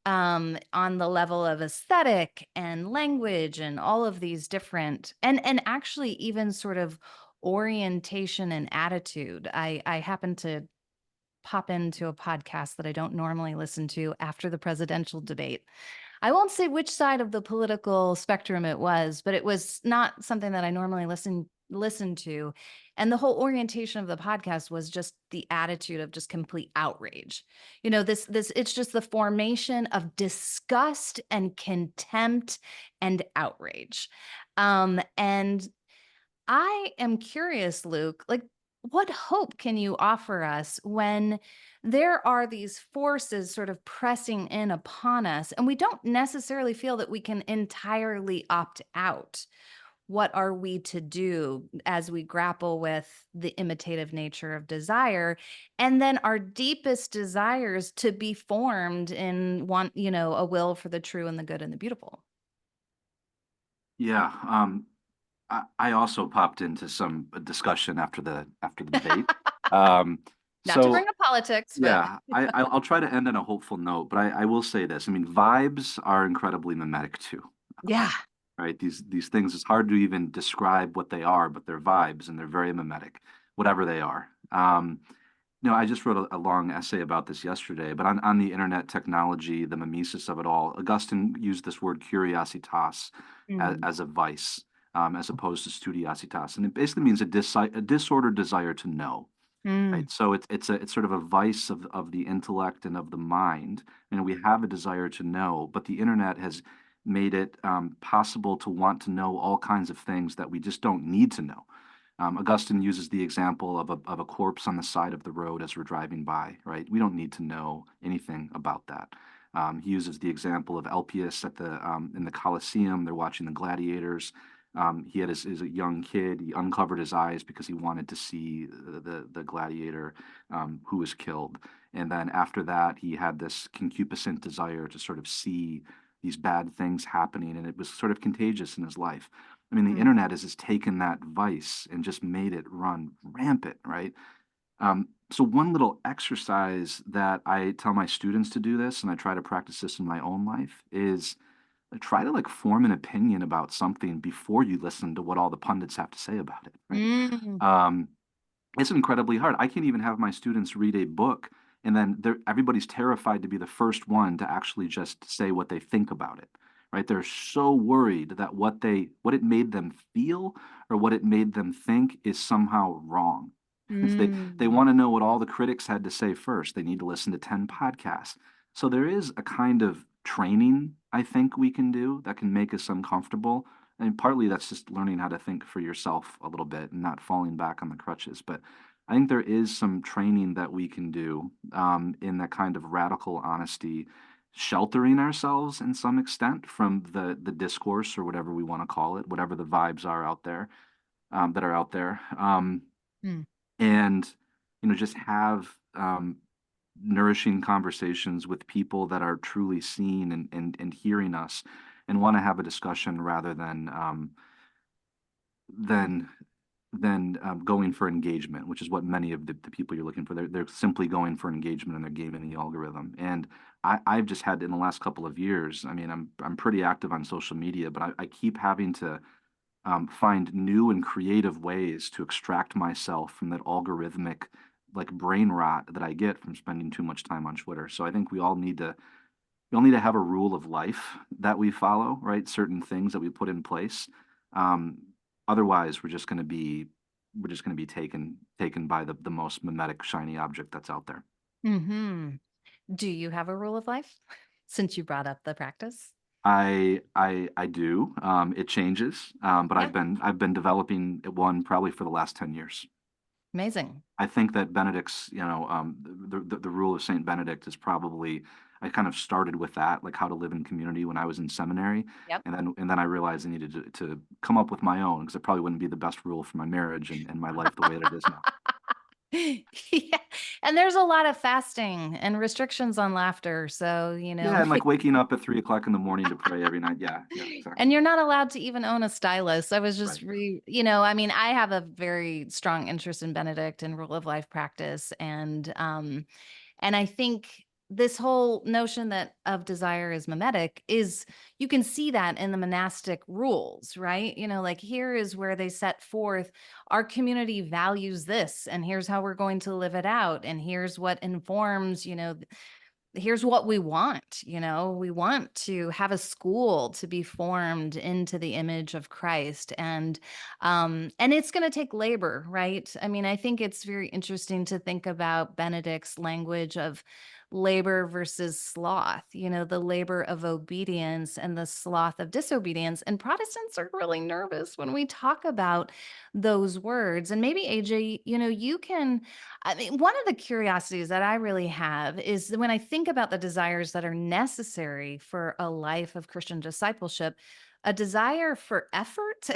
On the level of aesthetic and language and all of these different, and actually even sort of orientation and attitude. I happen to pop into a podcast that I don't normally listen to after the presidential debate. I won't say which side of the political spectrum it was, but it was not something that I normally listen to. And the whole orientation of the podcast was just the attitude of just complete outrage. This it's just the formation of disgust and contempt and outrage. And I am curious, Luke, like, what hope can you offer us when there are these forces sort of pressing in upon us and we don't necessarily feel that we can entirely opt out? What are we to do as we grapple with the imitative nature of desire, and then our deepest desires to be formed in a will for the true and the good and the beautiful? Yeah. I also popped into some discussion after the debate. Not to So bring up politics, but yeah, I'll try to end on a hopeful note, but I will say this. I mean, vibes are incredibly mimetic too, yeah. right? These things, it's hard to even describe what they are, but they're vibes and they're very mimetic, whatever they are. No, I just wrote a long essay about this yesterday, but on the internet technology, the mimesis of it all, Augustine used this word curiositas Mm. as a vice, as opposed to studiositas. And it basically means a disordered desire to know, Mm. right? So it's sort of a vice of the intellect and of the mind. And we have a desire to know, but the internet has made it possible to want to know all kinds of things that we just don't need to know. Augustine uses the example of a corpse on the side of the road as we're driving by, right? We don't need to know anything about that. He uses the example of Elpius in the Colosseum. They're watching the gladiators. He had as a young kid, he uncovered his eyes because he wanted to see the gladiator who was killed. And then after that, he had this concupiscent desire to sort of see these bad things happening, and it was sort of contagious in his life. I mean, the Mm. internet has just taken that vice and just made it run rampant, right? So one little exercise that I tell my students to do this, and I try to practice this in my own life, is try to like form an opinion about something before you listen to what all the pundits have to say about it, right? Mm. Um, it's incredibly hard. I can't even have my students read a book and then everybody's terrified to be the first one to actually just say what they think about it, right? They're so worried that what it made them feel or what it made them think is somehow wrong. They Mm. want to know what all the critics had to say first. They need to listen to 10 podcasts. So there is a kind of training I think we can do that can make us uncomfortable, and partly that's just learning how to think for yourself a little bit and not falling back on the crutches. But I think there is some training that we can do in that kind of radical honesty, sheltering ourselves in some extent from the discourse or whatever we want to call it, whatever the vibes are out there that are out there, Mm. and just have nourishing conversations with people that are truly seeing and hearing us and want to have a discussion rather than going for engagement, which is what many of the people you're looking for. They're simply going for engagement and they're gaming the algorithm. And I've just had in the last couple of years, I mean, I'm pretty active on social media, but I keep having to find new and creative ways to extract myself from that algorithmic like brain rot that I get from spending too much time on Twitter. So I think we all need to have a rule of life that we follow, right? Certain things that we put in place. Um, Otherwise, we're just going to be taken by the most mimetic shiny object that's out there. Hmm. Do you have a rule of life since you brought up the practice? I do. It changes, but Yeah. I've been developing one probably for the last 10 years. Amazing. I think that Benedict's, the rule of Saint Benedict is probably, I kind of started with that, like how to live in community when I was in seminary, Yep. and then I realized I needed to come up with my own because it probably wouldn't be the best rule for my marriage and my life the way that it is now. Yeah. And there's a lot of fasting and restrictions on laughter. So, Yeah, and like waking up at 3 o'clock in the morning to pray every night. Yeah, yeah, and exactly. you're not allowed to even own a stylus. I was just Right. I mean, I have a very strong interest in Benedict and rule of life practice. And I think this whole notion that of desire is mimetic is you can see that in the monastic rules, right? Like here is where they set forth our community values this, and here's how we're going to live it out. And here's what informs, here's what we want. We want to have a school to be formed into the image of Christ. And it's going to take labor, right? I mean, I think it's very interesting to think about Benedict's language of labor versus sloth, the labor of obedience and the sloth of disobedience. And Protestants are really nervous when we talk about those words. And maybe AJ, you can, I mean, one of the curiosities that I really have is when I think about the desires that are necessary for a life of Christian discipleship, a desire for effort,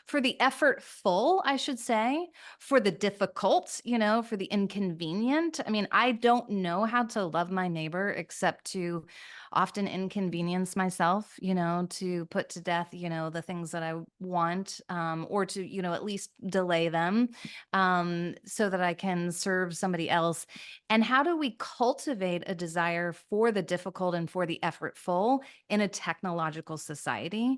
for the effortful, I should say, for the difficult, for the inconvenient. I mean, I don't know how to love my neighbor except to often inconvenience myself, to put to death, the things that I want, or to, at least delay them, so that I can serve somebody else. And how do we cultivate a desire for the difficult and for the effortful in a technological society?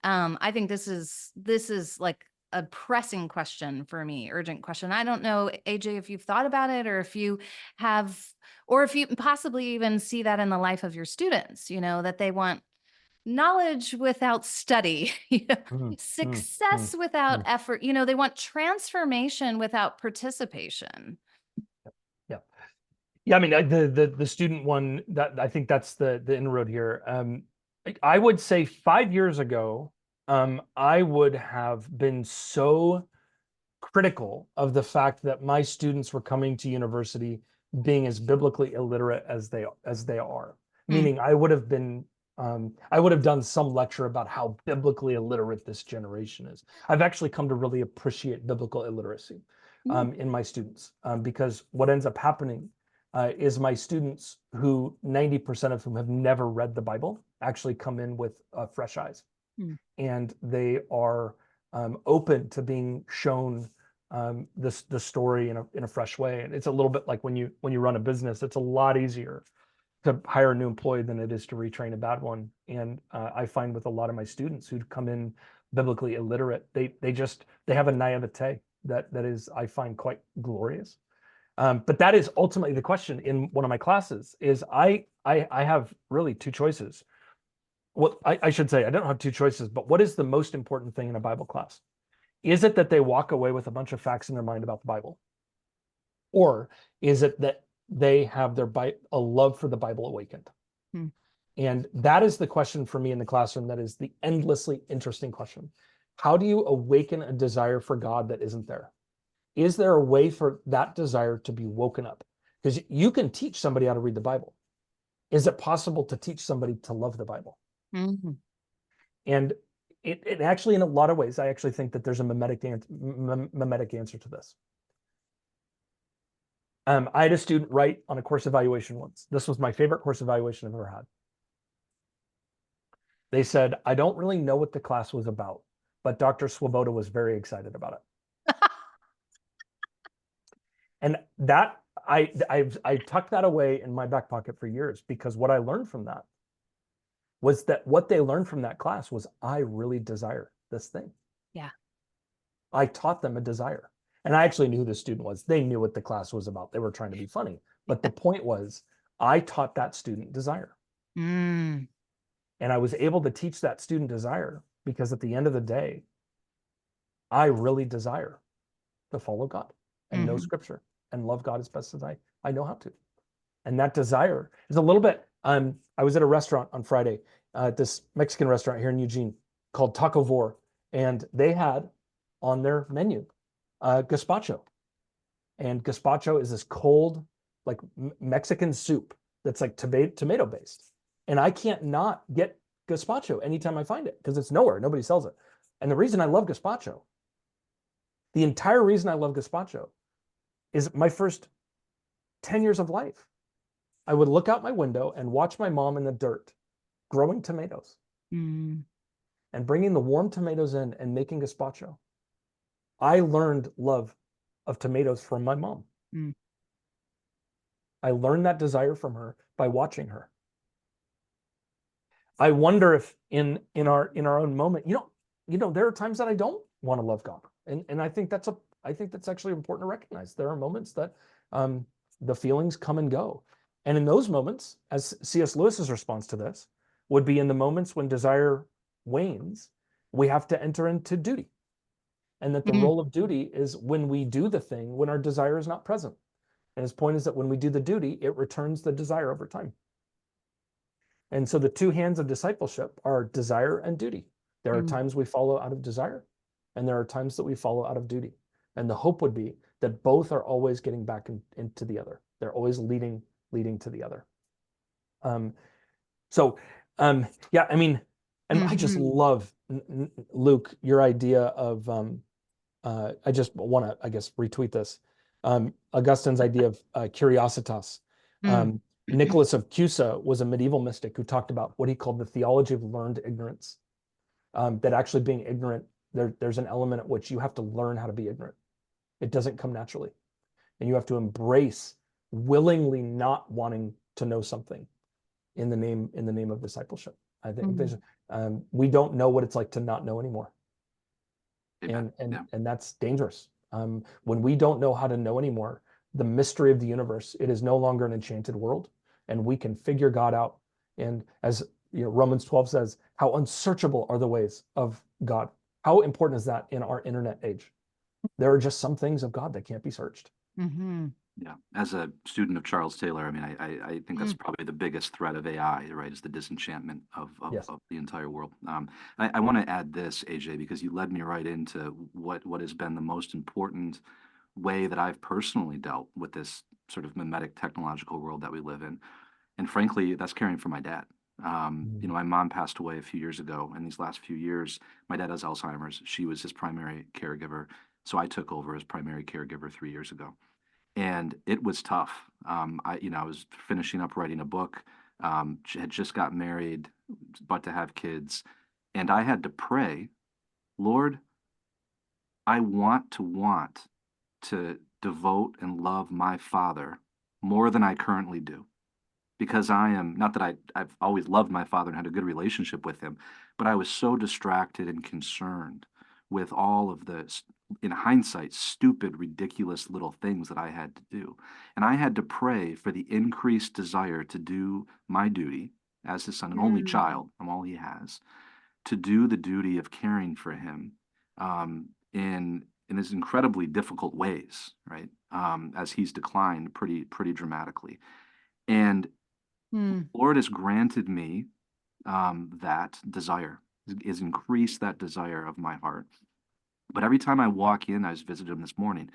I think this is like a pressing question for me, urgent question. I don't know, AJ, if you've thought about it, or if you have, or if you possibly even see that in the life of your students, that they want knowledge without study, success without effort, they want transformation without participation. Yeah. Yeah, I mean, the student one, that I think that's the inroad here. I would say 5 years ago, I would have been so critical of the fact that my students were coming to university being as biblically illiterate as they are. Meaning I would have done some lecture about how biblically illiterate this generation is. I've actually come to really appreciate biblical illiteracy in my students, because what ends up happening is my students, who 90% of whom have never read the Bible, actually come in with fresh eyes. And they are open to being shown the story in a fresh way. And it's a little bit like when you run a business, it's a lot easier to hire a new employee than it is to retrain a bad one. And I find with a lot of my students who come in biblically illiterate, they have a naivete that is, I find, quite glorious. But that is ultimately the question in one of my classes. Is I have really two choices. Well, I should say I don't have two choices, but what is the most important thing in a Bible class? Is it that they walk away with a bunch of facts in their mind about the Bible? Or is it that they have a love for the Bible awakened? And that is the question for me in the classroom. That is the endlessly interesting question. How do you awaken a desire for God that isn't there? Is there a way for that desire to be woken up? Because you can teach somebody how to read the Bible. Is it possible to teach somebody to love the Bible? And it actually, in a lot of ways, I actually think that there's a mimetic answer to this. I had a student write on a course evaluation once. This was my favorite course evaluation I've ever had. They said, I don't really know what the class was about, but Dr. Swoboda was very excited about it. And that I tucked that away in my back pocket for years, because what I learned from that was that what they learned from that class was, I really desire this thing. Yeah. I taught them a desire. And I actually knew who the student was. They knew what the class was about. They were trying to be funny. But the point was, I taught that student desire. And I was able to teach that student desire because at the end of the day, I really desire to follow God and know Scripture and love God as best as I know how to. And that desire is a little bit, I was at a restaurant on Friday, this Mexican restaurant here in Eugene called Taco Vor, and they had on their menu gazpacho. And gazpacho is this cold, like Mexican soup that's like tomato based. And I can't not get gazpacho anytime I find it, because it's nowhere. Nobody sells it. And the reason I love gazpacho, the entire reason I love gazpacho, is my first 10 years of life. I would look out my window and watch my mom in the dirt growing tomatoes and bringing the warm tomatoes in and making gazpacho. I learned love of tomatoes from my mom. I learned that desire from her by watching her. I wonder if in our own moment, there are times that I don't want to love God, and I think that's actually important to recognize. There are moments that the feelings come and go, and in those moments, as C.S. Lewis's response to this would be, in the moments when desire wanes, we have to enter into duty, and that the role of duty is when we do the thing when our desire is not present. And his point is that when we do the duty, it returns the desire over time. And so the two hands of discipleship are desire and duty. There are times we follow out of desire, and there are times that we follow out of duty. And the hope would be that both are always getting back into the other. They're always leading to the other. Yeah, I mean, and I just love, Luke, your idea of, I just want to, I guess, retweet this. Augustine's idea of curiositas. Nicholas of Cusa was a medieval mystic who talked about what he called the theology of learned ignorance. That actually being ignorant, there's an element at which you have to learn how to be ignorant. It doesn't come naturally. And you have to embrace willingly not wanting to know something in the name of discipleship. I think we don't know what it's like to not know anymore. Amen. Yeah. And that's dangerous. When we don't know how to know anymore, the mystery of the universe, it is no longer an enchanted world, and we can figure God out. And as Romans 12 says, how unsearchable are the ways of God. How important is that in our internet age? There are just some things of God that can't be searched. Mm-hmm. Yeah. As a student of Charles Taylor, I mean, I think that's probably the biggest threat of AI, right? Is the disenchantment Yes. of the entire world. I want to add this, AJ, because you led me right into what has been the most important way that I've personally dealt with this sort of mimetic technological world that we live in. And frankly, that's caring for my dad. My mom passed away a few years ago, and these last few years, my dad has Alzheimer's. She was his primary caregiver, so I took over as primary caregiver 3 years ago, and it was tough. I was finishing up writing a book, had just got married, about to have kids, and I had to pray, Lord, I want to devote and love my father more than I currently do. Because I am, not that I've always loved my father and had a good relationship with him, but I was so distracted and concerned with all of the, in hindsight, stupid, ridiculous little things that I had to do. And I had to pray for the increased desire to do my duty as his son, an only child, I'm all he has, to do the duty of caring for him in these incredibly difficult ways, right? As he's declined pretty dramatically. And the Lord has granted me that desire, has increased that desire of my heart. But every time I walk in, I was visited him this morning.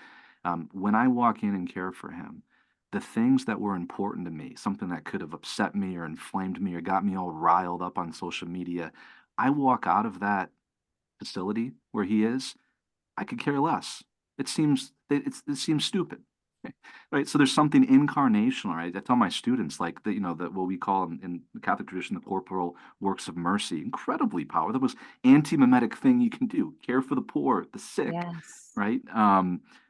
When I walk in and care for him, the things that were important to me, something that could have upset me or inflamed me or got me all riled up on social media, I walk out of that facility where he is, I could care less. It seems stupid. Right. So there's something incarnational, right? I tell my students, like, that what we call in the Catholic tradition, the corporal works of mercy, incredibly powerful. The most anti-mimetic thing you can do, care for the poor, the sick, Yes. right?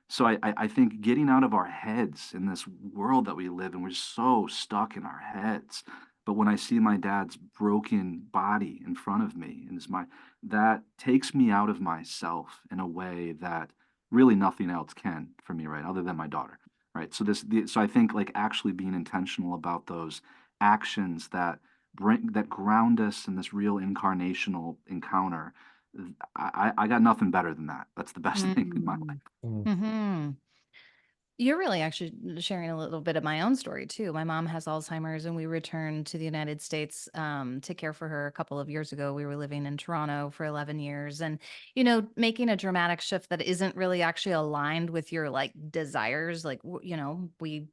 So I think getting out of our heads in this world that we live in, we're so stuck in our heads. But when I see my dad's broken body in front of me, and that takes me out of myself in a way that really nothing else can for me, right? Other than my daughter, right? So I think, like, actually being intentional about those actions that ground us in this real incarnational encounter. I got nothing better than that. That's the best thing in my life. Mm-hmm. You're really actually sharing a little bit of my own story too. My mom has Alzheimer's, and we returned to the United States to care for her a couple of years ago. We were living in Toronto for 11 years, and making a dramatic shift that isn't really actually aligned with your like desires. Like we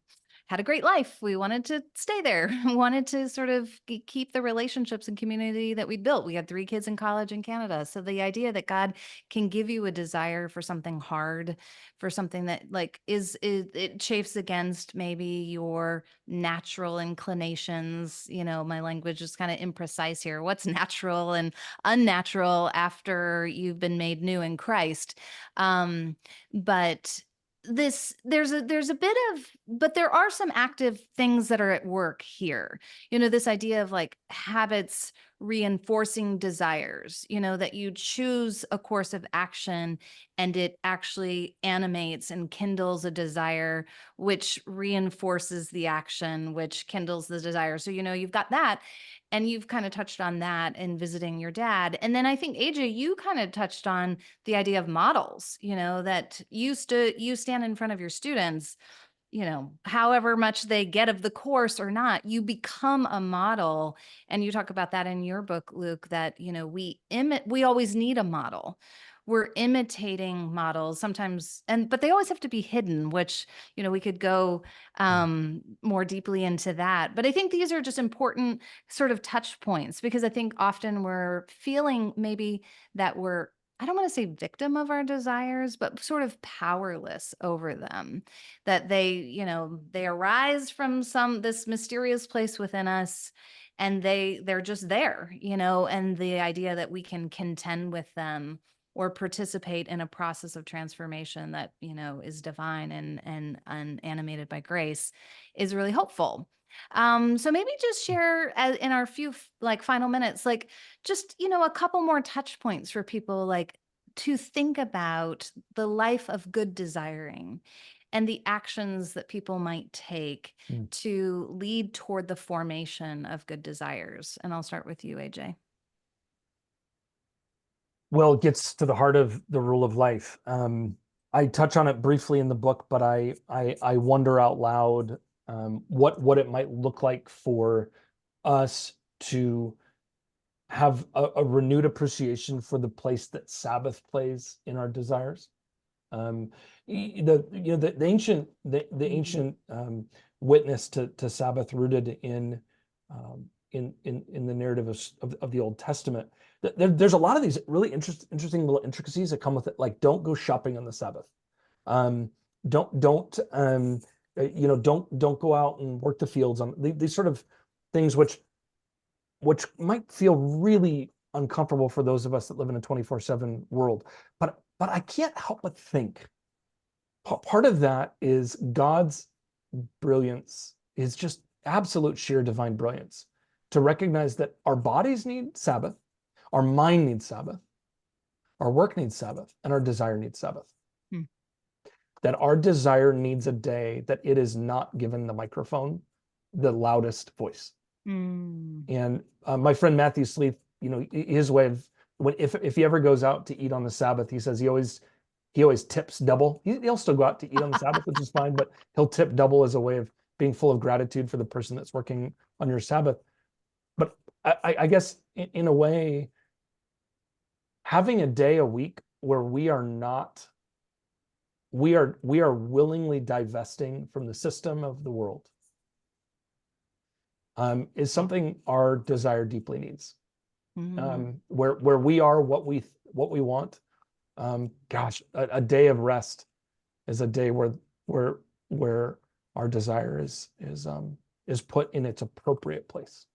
had a great life. We wanted to stay there. We wanted to sort of keep the relationships and community that we built. We had 3 kids in college in Canada. So the idea that God can give you a desire for something hard, for something that like it chafes against maybe your natural inclinations. My language is kind of imprecise here. What's natural and unnatural after you've been made new in Christ? But there's a bit of, but there are some active things that are at work here. This idea of like habits reinforcing desires, that you choose a course of action and it actually animates and kindles a desire, which reinforces the action, which kindles the desire. So, you've got that. And you've kind of touched on that in visiting your dad. And then I think, AJ, you kind of touched on the idea of models, that you stand in front of your students, however much they get of the course or not, you become a model. And you talk about that in your book, Luke, that, we always need a model. We're imitating models sometimes, but they always have to be hidden, which, we could go more deeply into that. But I think these are just important sort of touch points, because I think often we're feeling maybe that I don't want to say victim of our desires, but sort of powerless over them, that they arise from this mysterious place within us, and they're just there, and the idea that we can contend with them or participate in a process of transformation that, is divine and animated by grace is really hopeful. So maybe just share in our few like final minutes, like just, a couple more touch points for people, like to think about the life of good desiring and the actions that people might take to lead toward the formation of good desires. And I'll start with you, AJ. Well, it gets to the heart of the rule of life. I touch on it briefly in the book, but I wonder out loud what it might look like for us to have a renewed appreciation for the place that Sabbath plays in our desires. The ancient witness to Sabbath rooted in the narrative of the Old Testament. There's a lot of these really interesting little intricacies that come with it, like don't go shopping on the Sabbath. Don't don't go out and work the fields on these sort of things which might feel really uncomfortable for those of us that live in a 24/7 world. But I can't help but think part of that is God's brilliance, is just absolute sheer divine brilliance, to recognize that our bodies need Sabbath, our mind needs Sabbath, our work needs Sabbath, and our desire needs Sabbath. That our desire needs a day that it is not given the microphone, the loudest voice. And my friend Matthew Sleeth, his way of if he ever goes out to eat on the Sabbath, he says he always tips double. He'll still go out to eat on the Sabbath, which is fine, but he'll tip double as a way of being full of gratitude for the person that's working on your Sabbath. But I guess in a way, having a day a week where we are willingly divesting from the system of the world is something our desire deeply needs. Where we are what we want. A day of rest is a day where our desire is put in its appropriate place.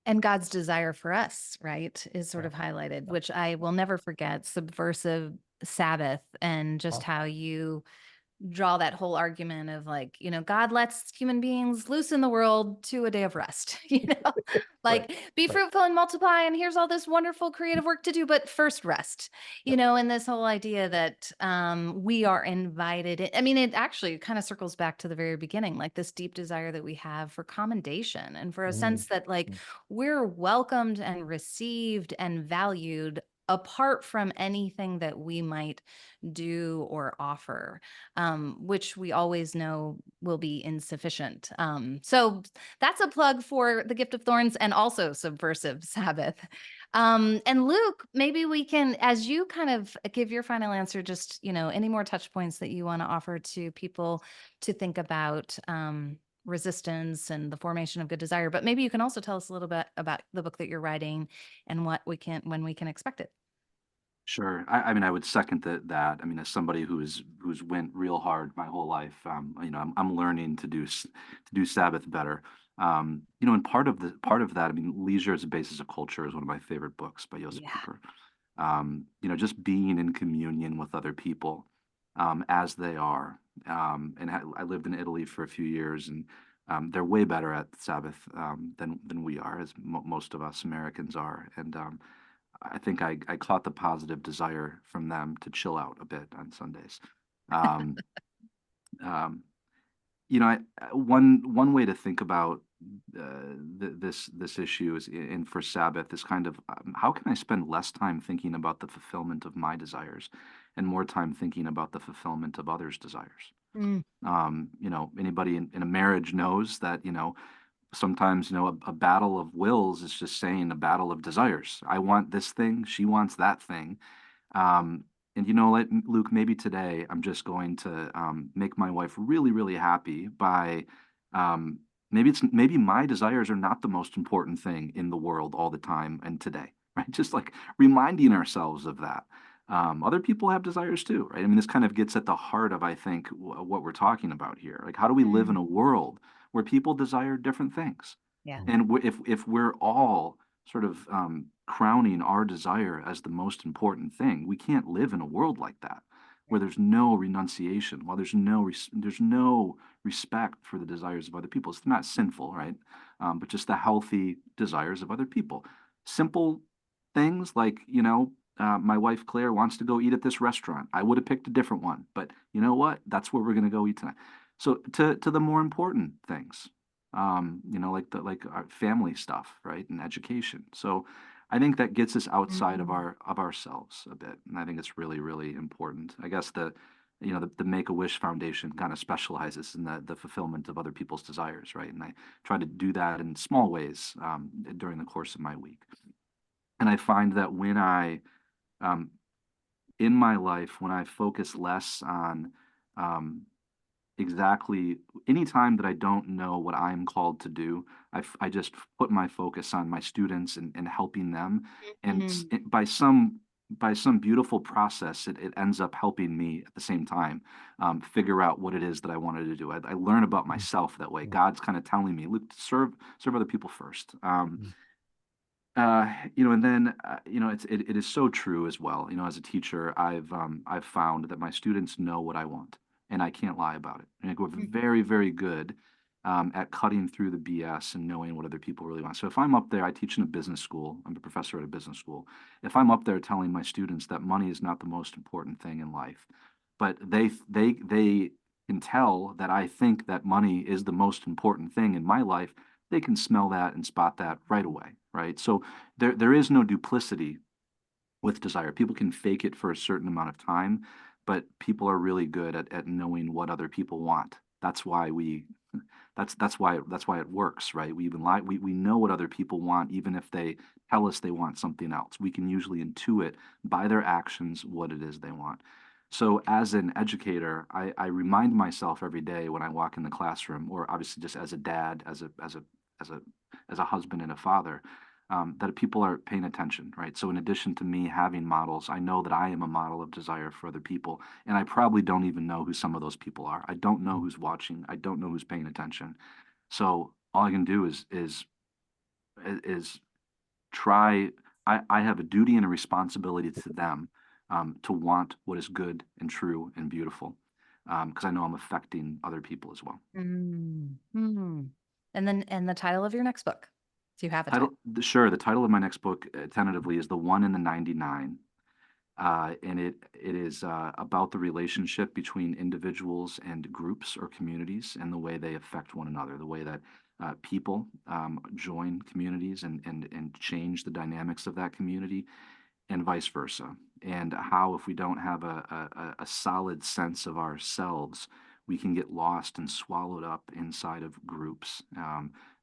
And God's desire for us, right, is sort of highlighted, which I will never forget. Subversive Sabbath, and just how you draw that whole argument of like, God lets human beings loose in the world to a day of rest, be fruitful and multiply. And here's all this wonderful creative work to do, but first rest, and this whole idea that we are invited. I mean, it actually kind of circles back to the very beginning, like this deep desire that we have for commendation and for a sense that like we're welcomed and received and valued apart from anything that we might do or offer, which we always know will be insufficient. So that's a plug for the Gift of Thorns and also Subversive Sabbath. And Luke, maybe we can, as you kind of give your final answer, just, any more touch points that you want to offer to people to think about resistance and the formation of good desire. But maybe you can also tell us a little bit about the book that you're writing and when we can expect it. Sure. I mean, I would second that. I mean, as somebody who's went real hard my whole life, I'm learning to do Sabbath better. And part of that, I mean, Leisure as a Basis of Culture is one of my favorite books by Joseph Cooper. Just being in communion with other people as they are. And I lived in Italy for a few years, and they're way better at Sabbath than we are, as most of us Americans are. And I think I caught the positive desire from them to chill out a bit on Sundays. One way to think about this issue is for Sabbath is kind of how can I spend less time thinking about the fulfillment of my desires and more time thinking about the fulfillment of others' desires. Anybody in a marriage knows that sometimes a battle of wills is just saying a battle of desires. I want this thing, she wants that thing. And Luke, maybe today I'm just going to make my wife really, really happy by maybe my desires are not the most important thing in the world all the time and today, right? Just like reminding ourselves of that. Other people have desires too, right? I mean, this kind of gets at the heart of, I think, what we're talking about here. Like, how do we live in a world where people desire different things? Yeah. And if we're all sort of crowning our desire as the most important thing, we can't live in a world like that, where there's no renunciation, while there's no respect for the desires of other people. It's not sinful, right? But just the healthy desires of other people. Simple things like, my wife Claire wants to go eat at this restaurant. I would have picked a different one, but you know what? That's where we're going to go eat tonight. So to the more important things, like our family stuff, right, and education. So I think that gets us outside of Mm. ourselves a bit, and I think it's really, really important. I guess the Make-A-Wish Foundation kind of specializes in the fulfillment of other people's desires, right? And I try to do that in small ways during the course of my week. And I find that um, in my life, when I focus less on um, exactly any time that I don't know what I'm called to do, I just put my focus on my students and helping them. And Mhm. by some beautiful process, it ends up helping me at the same time figure out what it is that I wanted to do. I learn about myself that way. God's kind of telling me, look, serve other people first. And then it is so true as well. As a teacher, I've found that my students know what I want, and I can't lie about it. And we're very, very good at cutting through the BS and knowing what other people really want. So if I'm up there, I teach in a business school. I'm a professor at a business school. If I'm up there telling my students that money is not the most important thing in life, but they can tell that I think that money is the most important thing in my life, they can smell that and spot that right away, right? So there is no duplicity with desire. People can fake it for a certain amount of time, but people are really good at knowing what other people want. That's why it works, right? We even lie, we know what other people want, even if they tell us they want something else. We can usually intuit by their actions what it is they want. So as an educator, I remind myself every day when I walk in the classroom, or obviously just as a dad, as a husband and a father, that people are paying attention, right? So in addition to me having models, I know that I am a model of desire for other people, and I probably don't even know who some of those people are. I don't know who's watching. I don't know who's paying attention. So all I can do is try. I have a duty and a responsibility to them to want what is good and true and beautiful, because I know I'm affecting other people as well. Mm. Mm. And the title of your next book. Do you have a title? Sure. The title of my next book, tentatively, is The One in the 99. And it is about the relationship between individuals and groups or communities and the way they affect one another, the way that people join communities and change the dynamics of that community, and vice versa. And how, if we don't have a solid sense of ourselves, we can get lost and swallowed up inside of groups.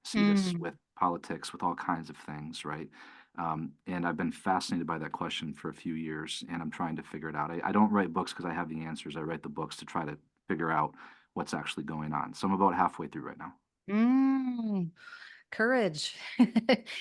See this Mm. with politics, with all kinds of things, right? And I've been fascinated by that question for a few years, and I'm trying to figure it out. I don't write books because I have the answers. I write the books to try to figure out what's actually going on. So I'm about halfway through right now. Mm. Courage.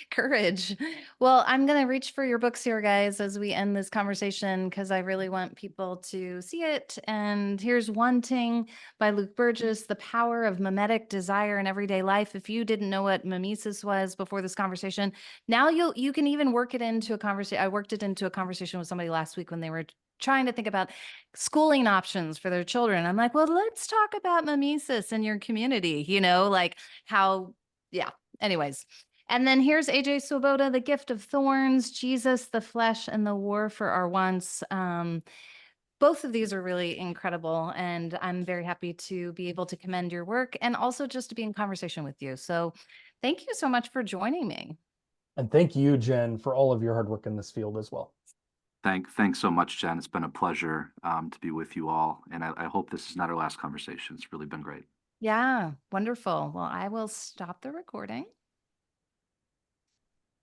Courage. Well, I'm going to reach for your books here, guys, as we end this conversation, because I really want people to see it. And here's Wanting by Luke Burgis, The Power of Mimetic Desire in Everyday Life. If you didn't know what mimesis was before this conversation, now you can even work it into a conversation. I worked it into a conversation with somebody last week when they were trying to think about schooling options for their children. I'm like, well, let's talk about mimesis in your community, like how, yeah. Anyways, and then here's A.J. Swoboda, The Gift of Thorns, Jesus, the Flesh, and the War for Our Wants. Both of these are really incredible, and I'm very happy to be able to commend your work and also just to be in conversation with you. So thank you so much for joining me. And thank you, Jen, for all of your hard work in this field as well. Thanks so much, Jen. It's been a pleasure to be with you all, and I hope this is not our last conversation. It's really been great. Yeah, wonderful. Well, I will stop the recording.